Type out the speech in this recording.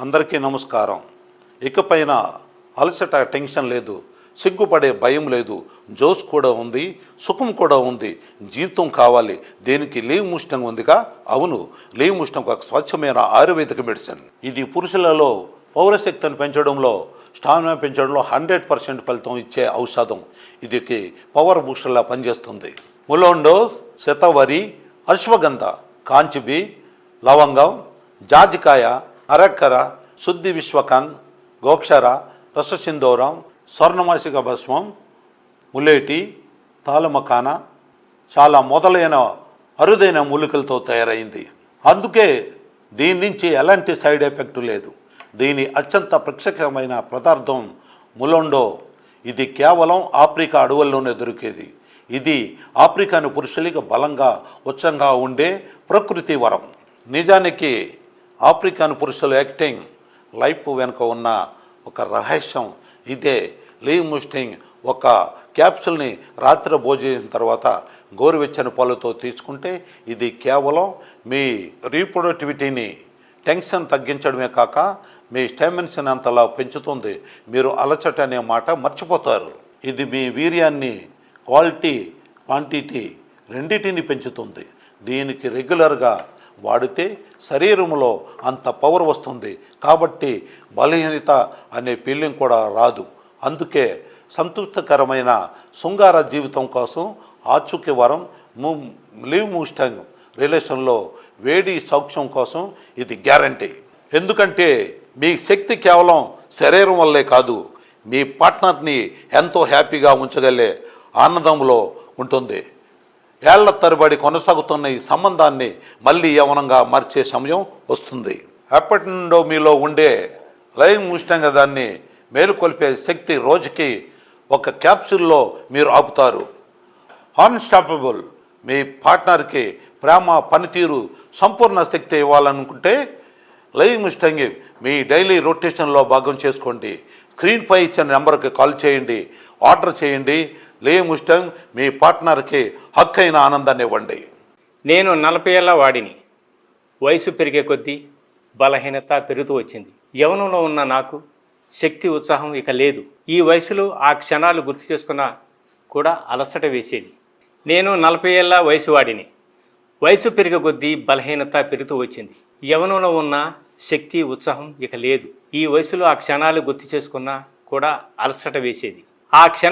అందరికీ నమస్కారం. ఇకపైన అలసట టెన్షన్ లేదు, సిగ్గుపడే భయం లేదు, జోష్ కూడా ఉంది, సుఖం కూడా ఉంది. జీవితం కావాలి, దేనికి లీవ్ ముష్టం ఉందిగా. అవును, లీవ్ ముష్టం ఒక స్వచ్ఛమైన ఆయుర్వేదిక మెడిసిన్. ఇది పురుషులలో పౌరశక్తిని పెంచడంలో, స్టామినా పెంచడంలో 100% ఫలితం ఇచ్చే ఔషధం. ఇది పవర్ బూస్టర్లా పనిచేస్తుంది. ములోండో, శతవరి, అశ్వగంధ, కాంచిబి, లవంగం, జాజికాయ, అరక్కర, శుద్ధి విశ్వకంగ్, గోక్షర, రససింధూరం, స్వర్ణమాసిక భస్మం, ములేటి, తాళమకాన చాలా మొదలైన అరుదైన మూలికలతో తయారైంది. అందుకే దీని నుంచి ఎలాంటి సైడ్ ఎఫెక్ట్ లేదు. దీని అత్యంత ప్రత్యేకమైన పదార్థం ములోండో. ఇది కేవలం ఆఫ్రికా అడవుల్లోనే దొరికేది. ఇది ఆఫ్రికాను పురుషులకి బలంగా ఉచ్చంగా ఉండే ప్రకృతి వరం. నిజానికి ఆఫ్రికాను పురుషుల యాక్టింగ్ లైఫ్ వెనుక ఉన్న ఒక రహస్యం ఇదే. లీవ్ ముస్టింగ్ ఒక క్యాప్సుల్ని రాత్రి భోజనం తర్వాత గోరువెచ్చని పాలతో తీసుకుంటే ఇది కేవలం మీ రీప్రొడక్టివిటీని, టెన్షన్ తగ్గించడమే కాక మీ స్టామినాని అంతలా పెంచుతుంది. మీరు అలసట అనే మాట మర్చిపోతారు. ఇది మీ వీర్యాన్ని క్వాలిటీ, క్వాంటిటీ రెండింటిని పెంచుతుంది. దీనికి రెగ్యులర్గా వాడితే శరీరంలో అంత పవర్ వస్తుంది. కాబట్టి బలహీనత అనే ఫీలింగ్ కూడా రాదు. అందుకే సంతృప్తికరమైన శృంగార జీవితం కోసం ఆచూకీ వరం లీవ్ ముస్టాంగ్ రిలేషన్లో వేడి సౌఖ్యం కోసం ఇది గ్యారంటీ. ఎందుకంటే మీ శక్తి కేవలం శరీరం వల్లే కాదు, మీ పార్ట్నర్ని ఎంతో హ్యాపీగా ఉంచగలే ఆనందంలో ఉంటుంది. ఏళ్ల తరబడి కొనసాగుతున్న ఈ సంబంధాన్ని మళ్ళీ యవనంగా మార్చే సమయం వస్తుంది. ఎప్పటి నుండో మీలో ఉండే లీవ్ ముస్టాంగ్ దాన్ని మేలుకొల్పే శక్తి రోజుకి ఒక క్యాప్సూల్లో మీరు ఆపుతారు. అన్స్టాపబుల్. మీ పార్ట్నర్కి ప్రేమ, పనితీరు, సంపూర్ణ శక్తి ఇవ్వాలనుకుంటే లీవ్ ముస్టాంగ్ మీ డైలీ రొటేషన్లో భాగం చేసుకోండి. స్క్రీన్పై ఇచ్చిన నెంబర్కి కాల్ చేయండి, ఆర్డర్ చేయండి. లీవ్ ముస్టాంగ్ మీ పార్ట్నర్కి హక్కైన ఆనందాన్ని ఇవ్వండి. నేను 40 ఏళ్ల వాడిని. వయసు పెరిగే కొద్దీ బలహీనత పెరుగుతూ వచ్చింది. యవనంలో ఉన్న నాకు శక్తి, ఉత్సాహం ఇక లేదు. ఈ వయసులో ఆ క్షణాలు గుర్తు చేసుకున్నా కూడా అలసట వేసేది. నేను 40 ఏళ్ల వయసు వాడిని. వయసు పెరిగే కొద్దీ బలహీనత పెరుగుతూ వచ్చింది. యవనంలో ఉన్న శక్తి, ఉత్సాహం ఇక లేదు. ఈ వయసులో ఆ క్షణాలు గుర్తు చేసుకున్నా కూడా అలసట వేసేది. ఆ క్షణం